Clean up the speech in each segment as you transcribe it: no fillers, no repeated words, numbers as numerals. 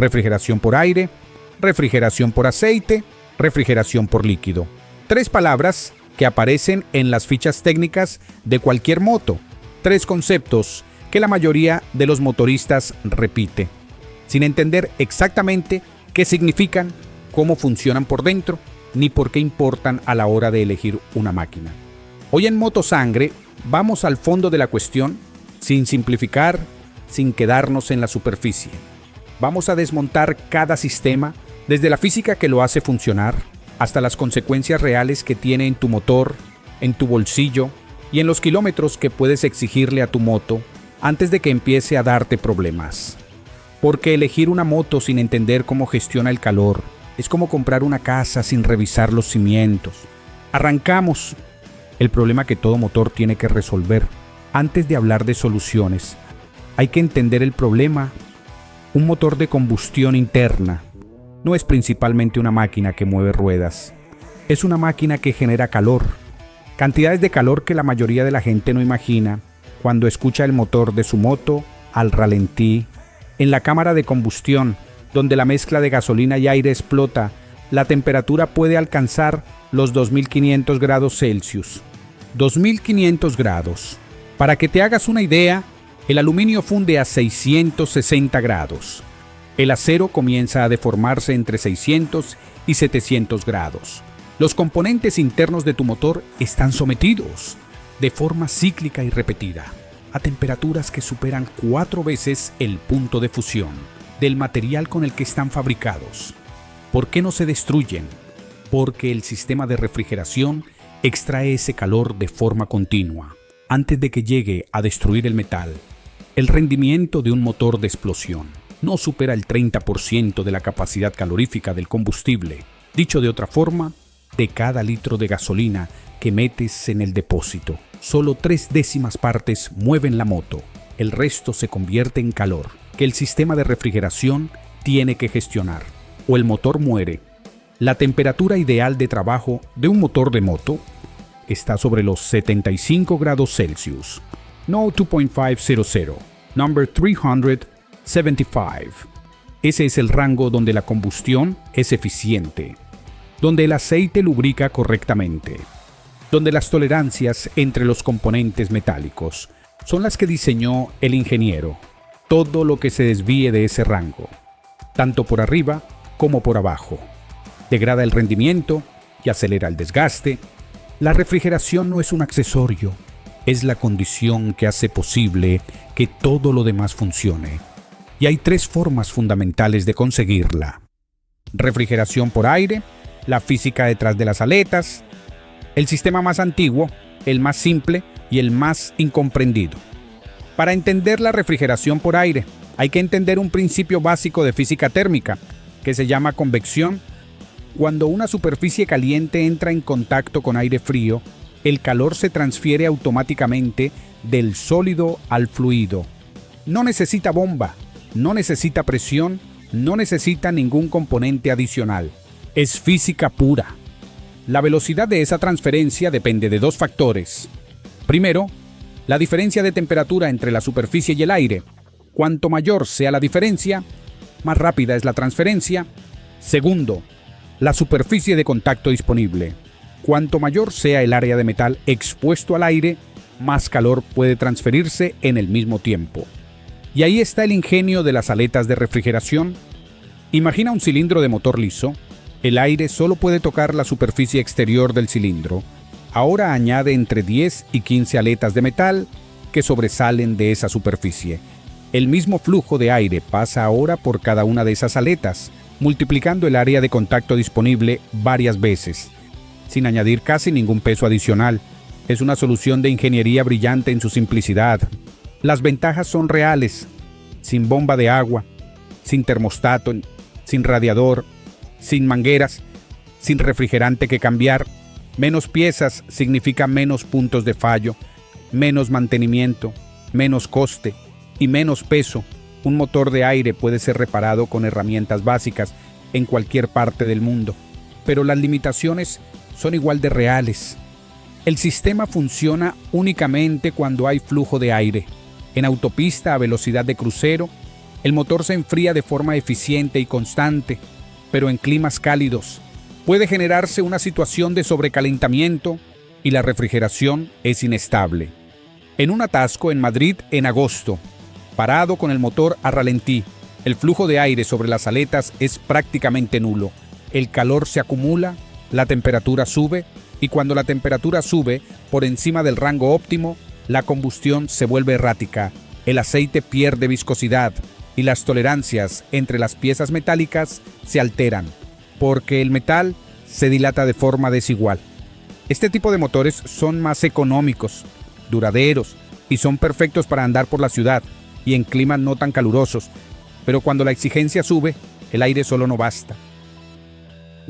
refrigeración por aire, refrigeración por aceite, refrigeración por líquido. 3 palabras que aparecen en las fichas técnicas de cualquier moto. 3 conceptos que la mayoría de los motoristas repite, sin entender exactamente qué significan, cómo funcionan por dentro, ni por qué importan a la hora de elegir una máquina. Hoy en Motosangre vamos al fondo de la cuestión, sin simplificar, sin quedarnos en la superficie. Vamos a desmontar cada sistema, desde la física que lo hace funcionar, hasta las consecuencias reales que tiene en tu motor, en tu bolsillo y en los kilómetros que puedes exigirle a tu moto antes de que empiece a darte problemas. Porque elegir una moto sin entender cómo gestiona el calor es como comprar una casa sin revisar los cimientos. Arrancamos. El problema que todo motor tiene que resolver. Antes de hablar de soluciones, hay que entender el problema. Un motor de combustión interna no es principalmente una máquina que mueve ruedas. Es una máquina que genera calor. Cantidades de calor que la mayoría de la gente no imagina cuando escucha el motor de su moto al ralentí. En la cámara de combustión, donde la mezcla de gasolina y aire explota, la temperatura puede alcanzar los 2500 grados Celsius. 2500 grados. Para que te hagas una idea, el aluminio funde a 660 grados. El acero comienza a deformarse entre 600 y 700 grados. Los componentes internos de tu motor están sometidos, de forma cíclica y repetida, a temperaturas que superan 4 veces el punto de fusión del material con el que están fabricados. ¿Por qué no se destruyen? Porque el sistema de refrigeración extrae ese calor de forma continua, antes de que llegue a destruir el metal. El rendimiento de un motor de explosión no supera el 30% de la capacidad calorífica del combustible. Dicho de otra forma, de cada litro de gasolina que metes en el depósito, solo 0,3 partes mueven la moto. El resto se convierte en calor que el sistema de refrigeración tiene que gestionar, o el motor muere. La temperatura ideal de trabajo de un motor de moto está sobre los 75 grados Celsius. No 2.500, number 375. Ese es el rango donde la combustión es eficiente, donde el aceite lubrica correctamente, donde las tolerancias entre los componentes metálicos son las que diseñó el ingeniero. Todo lo que se desvíe de ese rango, tanto por arriba como por abajo, degrada el rendimiento y acelera el desgaste. La refrigeración no es un accesorio, es la condición que hace posible que todo lo demás funcione. Y hay 3 formas fundamentales de conseguirla: refrigeración por aire, la física detrás de las aletas, el sistema más antiguo, el más simple y el más incomprendido. Para entender la refrigeración por aire, hay que entender un principio básico de física térmica, que se llama convección. Cuando una superficie caliente entra en contacto con aire frío, el calor se transfiere automáticamente del sólido al fluido. No necesita bomba, no necesita presión, no necesita ningún componente adicional. Es física pura. La velocidad de esa transferencia depende de 2 factores. Primero, la diferencia de temperatura entre la superficie y el aire. Cuanto mayor sea la diferencia, más rápida es la transferencia. Segundo, la superficie de contacto disponible. Cuanto mayor sea el área de metal expuesto al aire, más calor puede transferirse en el mismo tiempo. Y ahí está el ingenio de las aletas de refrigeración. Imagina un cilindro de motor liso. El aire solo puede tocar la superficie exterior del cilindro. Ahora añade entre 10 y 15 aletas de metal que sobresalen de esa superficie. El mismo flujo de aire pasa ahora por cada una de esas aletas, multiplicando el área de contacto disponible varias veces, sin añadir casi ningún peso adicional. Es una solución de ingeniería brillante en su simplicidad. Las ventajas son reales: sin bomba de agua, sin termostato, sin radiador, sin mangueras, sin refrigerante que cambiar. Menos piezas significa menos puntos de fallo, menos mantenimiento, menos coste y menos peso. Un motor de aire puede ser reparado con herramientas básicas en cualquier parte del mundo, pero las limitaciones son igual de reales. El sistema funciona únicamente cuando hay flujo de aire, en autopista a velocidad de crucero, El motor se enfría de forma eficiente y constante, pero en climas cálidos puede generarse una situación de sobrecalentamiento y la refrigeración es inestable. En un atasco en Madrid en agosto, parado con el motor a ralentí, el flujo de aire sobre las aletas es prácticamente nulo. El calor se acumula, la temperatura sube y cuando la temperatura sube por encima del rango óptimo, la combustión se vuelve errática, el aceite pierde viscosidad y las tolerancias entre las piezas metálicas se alteran, porque el metal se dilata de forma desigual. Este tipo de motores son más económicos, duraderos y son perfectos para andar por la ciudad y en climas no tan calurosos, pero cuando la exigencia sube, el aire solo no basta.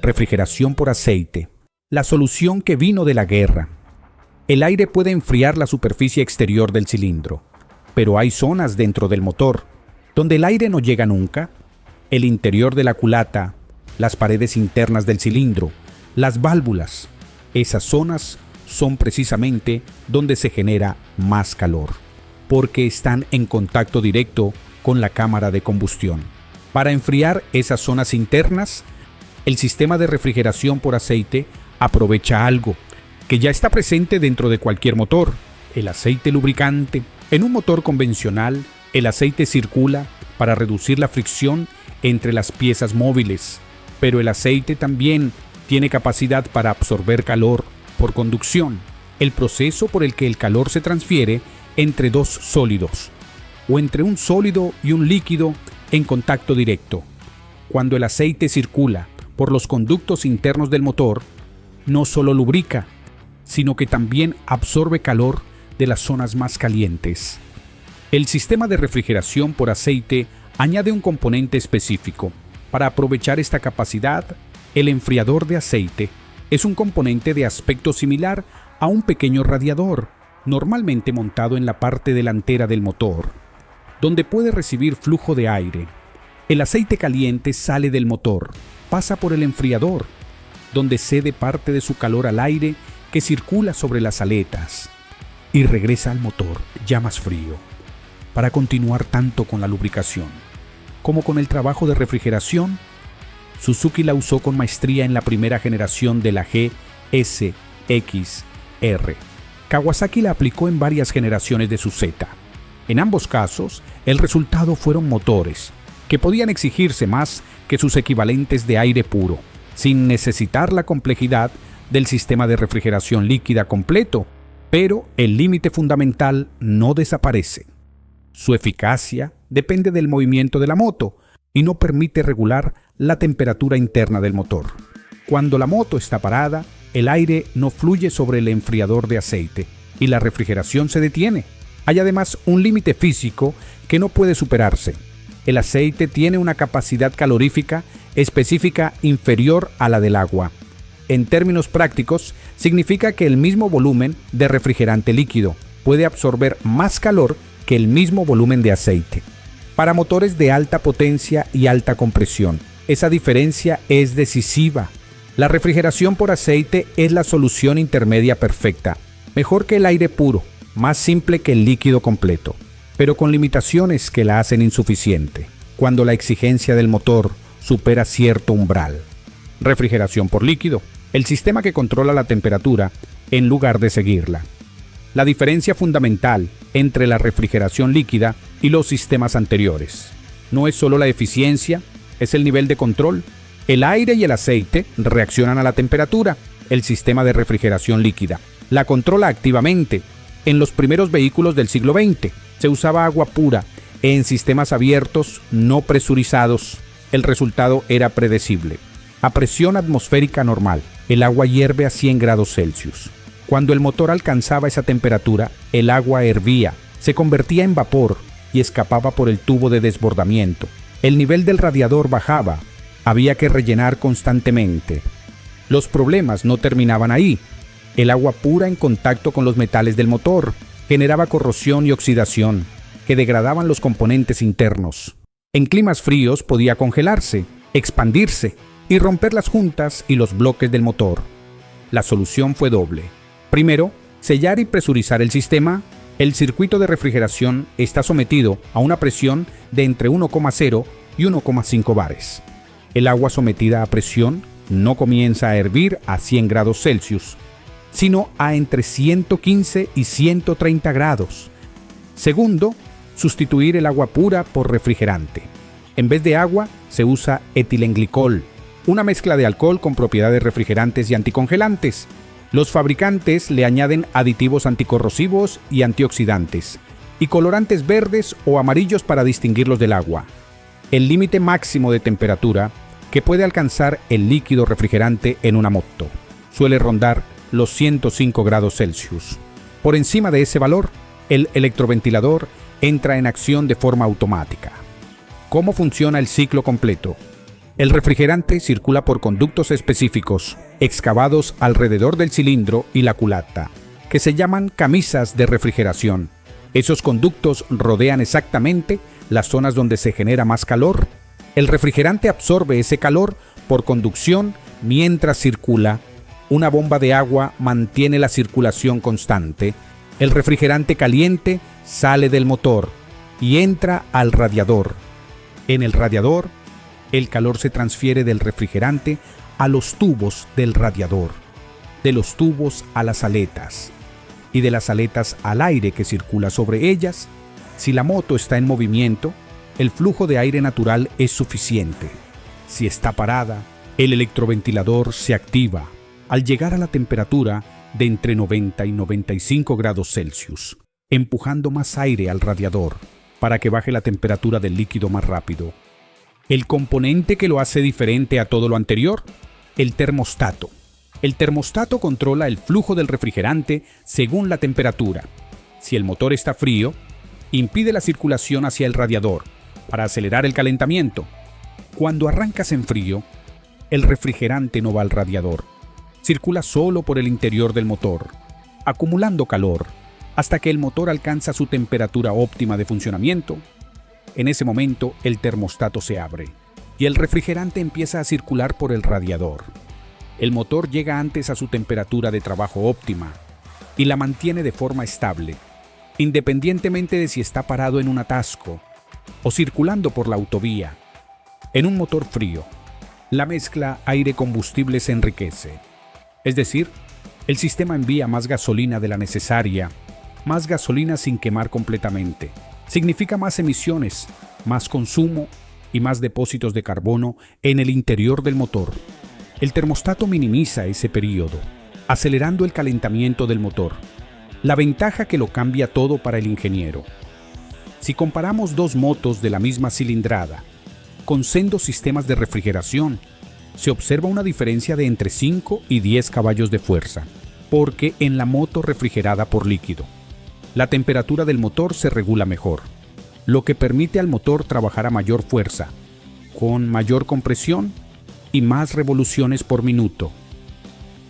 Refrigeración por aceite. La solución que vino de la guerra. El aire puede enfriar la superficie exterior del cilindro, pero hay zonas dentro del motor donde el aire no llega nunca. El interior de la culata, las paredes internas del cilindro, las válvulas. Esas zonas son precisamente donde se genera más calor, porque están en contacto directo con la cámara de combustión. Para enfriar esas zonas internas, el sistema de refrigeración por aceite aprovecha algo que ya está presente dentro de cualquier motor, el aceite lubricante. En un motor convencional, el aceite circula para reducir la fricción entre las piezas móviles, pero el aceite también tiene capacidad para absorber calor por conducción, el proceso por el que el calor se transfiere entre dos sólidos, o entre un sólido y un líquido en contacto directo. Cuando el aceite circula por los conductos internos del motor, no solo lubrica, sino que también absorbe calor de las zonas más calientes. El sistema de refrigeración por aceite añade un componente específico. Para aprovechar esta capacidad, el enfriador de aceite es un componente de aspecto similar a un pequeño radiador, normalmente montado en la parte delantera del motor, donde puede recibir flujo de aire. El aceite caliente sale del motor, pasa por el enfriador, donde cede parte de su calor al aire que circula sobre las aletas y regresa al motor ya más frío, para continuar tanto con la lubricación como con el trabajo de refrigeración. Suzuki la usó con maestría en la primera generación de la GSX-R. Kawasaki la aplicó en varias generaciones de su Z. En ambos casos, el resultado fueron motores que podían exigirse más que sus equivalentes de aire puro, sin necesitar la complejidad del sistema de refrigeración líquida completo, pero el límite fundamental no desaparece. Su eficacia depende del movimiento de la moto y no permite regular la temperatura interna del motor. Cuando la moto está parada, el aire no fluye sobre el enfriador de aceite y la refrigeración se detiene. Hay además un límite físico que no puede superarse. El aceite tiene una capacidad calorífica específica inferior a la del agua. En términos prácticos, significa que el mismo volumen de refrigerante líquido puede absorber más calor que el mismo volumen de aceite. Para motores de alta potencia y alta compresión, esa diferencia es decisiva. La refrigeración por aceite es la solución intermedia perfecta, mejor que el aire puro, más simple que el líquido completo, pero con limitaciones que la hacen insuficiente, cuando la exigencia del motor supera cierto umbral. Refrigeración por líquido, el sistema que controla la temperatura en lugar de seguirla. La diferencia fundamental entre la refrigeración líquida y los sistemas anteriores no es solo la eficiencia, es el nivel de control. El aire y el aceite reaccionan a la temperatura. El sistema de refrigeración líquida la controla activamente. En los primeros vehículos del siglo XX se usaba agua pura en sistemas abiertos no presurizados. El resultado era predecible. A presión atmosférica normal, el agua hierve a 100 grados Celsius. Cuando el motor alcanzaba esa temperatura, el agua hervía, se convertía en vapor y escapaba por el tubo de desbordamiento. El nivel del radiador bajaba, había que rellenar constantemente. Los problemas no terminaban ahí. El agua pura en contacto con los metales del motor generaba corrosión y oxidación, que degradaban los componentes internos. En climas fríos podía congelarse, expandirse y romper las juntas y los bloques del motor. La solución fue doble. Primero, sellar y presurizar el sistema El circuito de refrigeración está sometido a una presión de entre 1,0 y 1,5 bares. El agua sometida a presión no comienza a hervir a 100 grados Celsius, sino a entre 115 y 130 grados. Segundo, sustituir el agua pura por refrigerante. En vez de agua, se usa etilenglicol, una mezcla de alcohol con propiedades refrigerantes y anticongelantes. Los fabricantes le añaden aditivos anticorrosivos y antioxidantes, y colorantes verdes o amarillos para distinguirlos del agua. El límite máximo de temperatura que puede alcanzar el líquido refrigerante en una moto suele rondar los 105 grados Celsius. Por encima de ese valor, el electroventilador entra en acción de forma automática. ¿Cómo funciona el ciclo completo? El refrigerante circula por conductos específicos, excavados alrededor del cilindro y la culata, que se llaman camisas de refrigeración. Esos conductos rodean exactamente las zonas donde se genera más calor. El refrigerante absorbe ese calor por conducción mientras circula. Una bomba de agua mantiene la circulación constante. El refrigerante caliente sale del motor y entra al radiador. En el radiador, el calor se transfiere del refrigerante a los tubos del radiador, de los tubos a las aletas y de las aletas al aire que circula sobre ellas. Si la moto está en movimiento, el flujo de aire natural es suficiente. Si está parada, el electroventilador se activa al llegar a la temperatura de entre 90 y 95 grados Celsius, empujando más aire al radiador para que baje la temperatura del líquido más rápido. El componente que lo hace diferente a todo lo anterior, el termostato. El termostato controla el flujo del refrigerante según la temperatura. Si el motor está frío, impide la circulación hacia el radiador para acelerar el calentamiento. Cuando arrancas en frío, el refrigerante no va al radiador. Circula solo por el interior del motor, acumulando calor, hasta que el motor alcanza su temperatura óptima de funcionamiento. En ese momento, el termostato se abre y el refrigerante empieza a circular por el radiador. El motor llega antes a su temperatura de trabajo óptima y la mantiene de forma estable, independientemente de si está parado en un atasco o circulando por la autovía. En un motor frío, la mezcla aire-combustible se enriquece. Es decir, el sistema envía más gasolina de la necesaria, más gasolina sin quemar completamente. Significa más emisiones, más consumo y más depósitos de carbono en el interior del motor. El termostato minimiza ese periodo, acelerando el calentamiento del motor. La ventaja que lo cambia todo para el ingeniero. Si comparamos dos motos de la misma cilindrada, con sendos sistemas de refrigeración, se observa una diferencia de entre 5 y 10 caballos de fuerza, porque en la moto refrigerada por líquido, la temperatura del motor se regula mejor, lo que permite al motor trabajar a mayor fuerza, con mayor compresión y más revoluciones por minuto.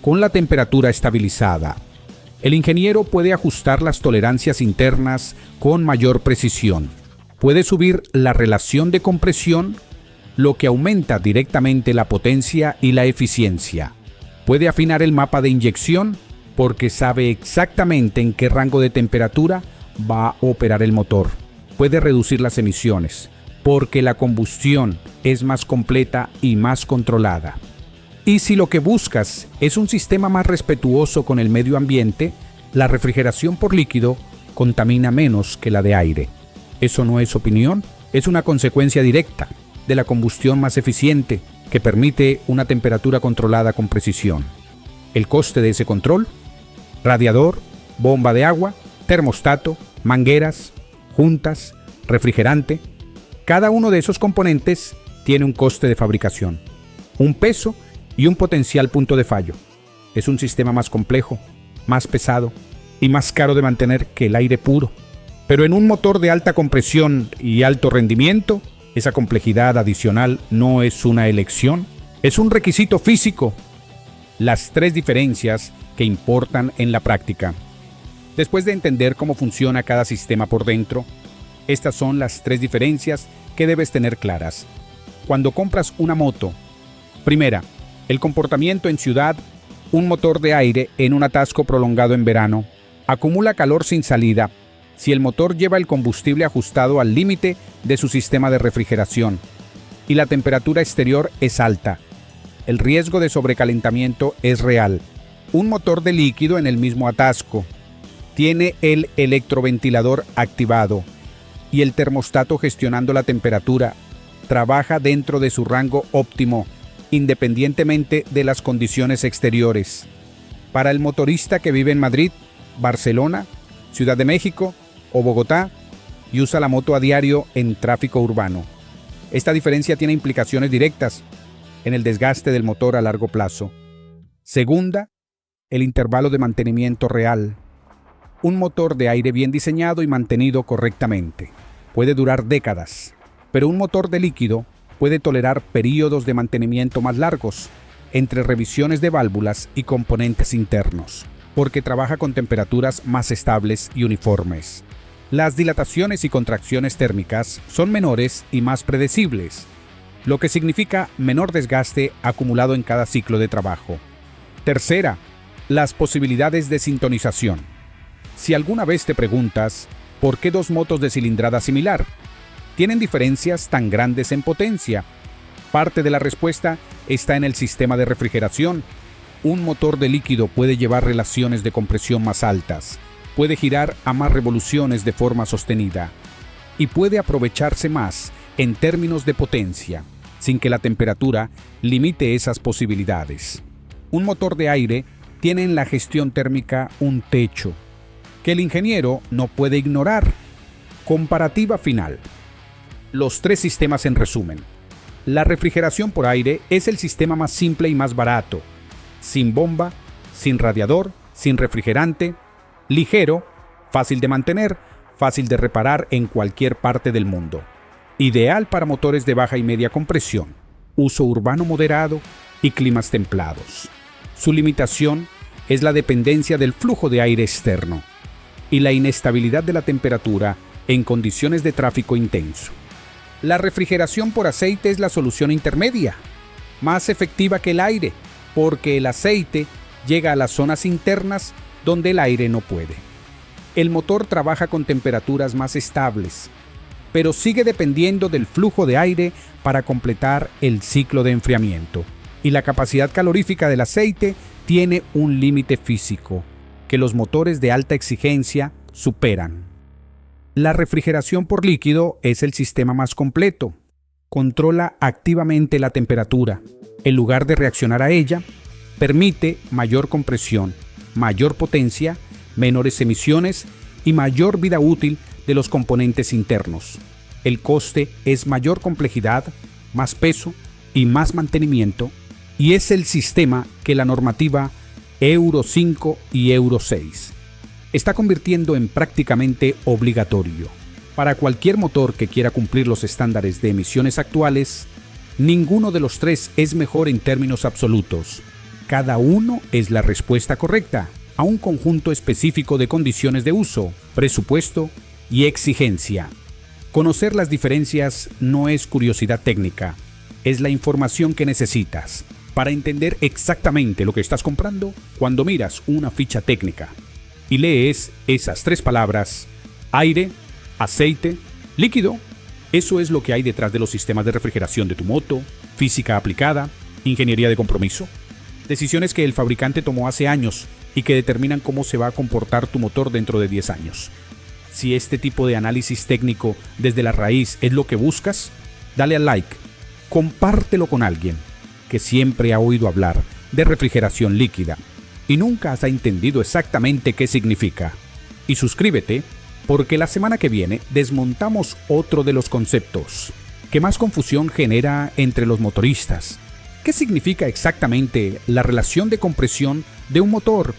Con la temperatura estabilizada, el ingeniero puede ajustar las tolerancias internas con mayor precisión. Puede subir la relación de compresión, lo que aumenta directamente la potencia y la eficiencia. Puede afinar el mapa de inyección porque sabe exactamente en qué rango de temperatura va a operar el motor. Puede reducir las emisiones porque la combustión es más completa y más controlada. Y si lo que buscas es un sistema más respetuoso con el medio ambiente, la refrigeración por líquido contamina menos que la de aire. Eso no es opinión, es una consecuencia directa de la combustión más eficiente que permite una temperatura controlada con precisión. El coste de ese control: radiador, bomba de agua, termostato, mangueras, juntas, refrigerante. Cada uno de esos componentes tiene un coste de fabricación, un peso y un potencial punto de fallo. Es un sistema más complejo, más pesado y más caro de mantener que el aire puro. Pero en un motor de alta compresión y alto rendimiento, esa complejidad adicional no es una elección, es un requisito físico. Las tres diferencias que importan en la práctica. Después de entender cómo funciona cada sistema por dentro, estas son las tres diferencias que debes tener claras. Cuando compras una moto, primera, el comportamiento en ciudad. Un motor de aire en un atasco prolongado en verano acumula calor sin salida si el motor lleva el combustible ajustado al límite de su sistema de refrigeración y la temperatura exterior es alta. El riesgo de sobrecalentamiento es real. Un motor de líquido en el mismo atasco tiene el electroventilador activado y el termostato gestionando la temperatura. Trabaja dentro de su rango óptimo, independientemente de las condiciones exteriores. Para el motorista que vive en Madrid, Barcelona, Ciudad de México o Bogotá y usa la moto a diario en tráfico urbano. Esta diferencia tiene implicaciones directas en el desgaste del motor a largo plazo. Segunda, el intervalo de mantenimiento real. Un motor de aire bien diseñado y mantenido correctamente puede durar décadas, pero un motor de líquido puede tolerar períodos de mantenimiento más largos entre revisiones de válvulas y componentes internos, porque trabaja con temperaturas más estables y uniformes. Las dilataciones y contracciones térmicas son menores y más predecibles, lo que significa menor desgaste acumulado en cada ciclo de trabajo. Tercera, las posibilidades de sintonización. Si alguna vez te preguntas, ¿por qué dos motos de cilindrada similar tienen diferencias tan grandes en potencia? Parte de la respuesta está en el sistema de refrigeración. Un motor de líquido puede llevar relaciones de compresión más altas, puede girar a más revoluciones de forma sostenida y puede aprovecharse más en términos de potencia, sin que la temperatura limite esas posibilidades. Un motor de aire tiene en la gestión térmica un techo que el ingeniero no puede ignorar. Comparativa final. Los tres sistemas en resumen. La refrigeración por aire es el sistema más simple y más barato, sin bomba, sin radiador, sin refrigerante, ligero, fácil de mantener, fácil de reparar en cualquier parte del mundo. Ideal para motores de baja y media compresión, uso urbano moderado y climas templados. Su limitación es la dependencia del flujo de aire externo y la inestabilidad de la temperatura en condiciones de tráfico intenso. La refrigeración por aceite es la solución intermedia, más efectiva que el aire, porque el aceite llega a las zonas internas donde el aire no puede. El motor trabaja con temperaturas más estables, pero sigue dependiendo del flujo de aire para completar el ciclo de enfriamiento. Y la capacidad calorífica del aceite tiene un límite físico, que los motores de alta exigencia superan. La refrigeración por líquido es el sistema más completo. Controla activamente la temperatura. En lugar de reaccionar a ella, permite mayor compresión, mayor potencia, menores emisiones y mayor vida útil de los componentes internos. El coste es mayor complejidad, más peso y más mantenimiento, y es el sistema que la normativa Euro 5 y Euro 6 está convirtiendo en prácticamente obligatorio. Para cualquier motor que quiera cumplir los estándares de emisiones actuales, ninguno de los tres es mejor en términos absolutos. Cada uno es la respuesta correcta a un conjunto específico de condiciones de uso, presupuesto y exigencia. Conocer las diferencias no es curiosidad técnica, es la información que necesitas para entender exactamente lo que estás comprando cuando miras una ficha técnica y lees esas tres palabras: aire, aceite, líquido. Eso es lo que hay detrás de los sistemas de refrigeración de tu moto, física aplicada, ingeniería de compromiso. Decisiones que el fabricante tomó hace años y que determinan cómo se va a comportar tu motor dentro de 10 años. Si este tipo de análisis técnico desde la raíz es lo que buscas, dale al like, compártelo con alguien que siempre ha oído hablar de refrigeración líquida y nunca has entendido exactamente qué significa. Y suscríbete, porque la semana que viene desmontamos otro de los conceptos que más confusión genera entre los motoristas. ¿Qué significa exactamente la relación de compresión de un motor?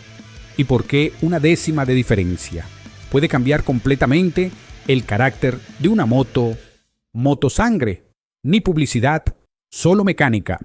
¿Y por qué una décima de diferencia puede cambiar completamente el carácter de una moto? Motosangre, ni publicidad, solo mecánica.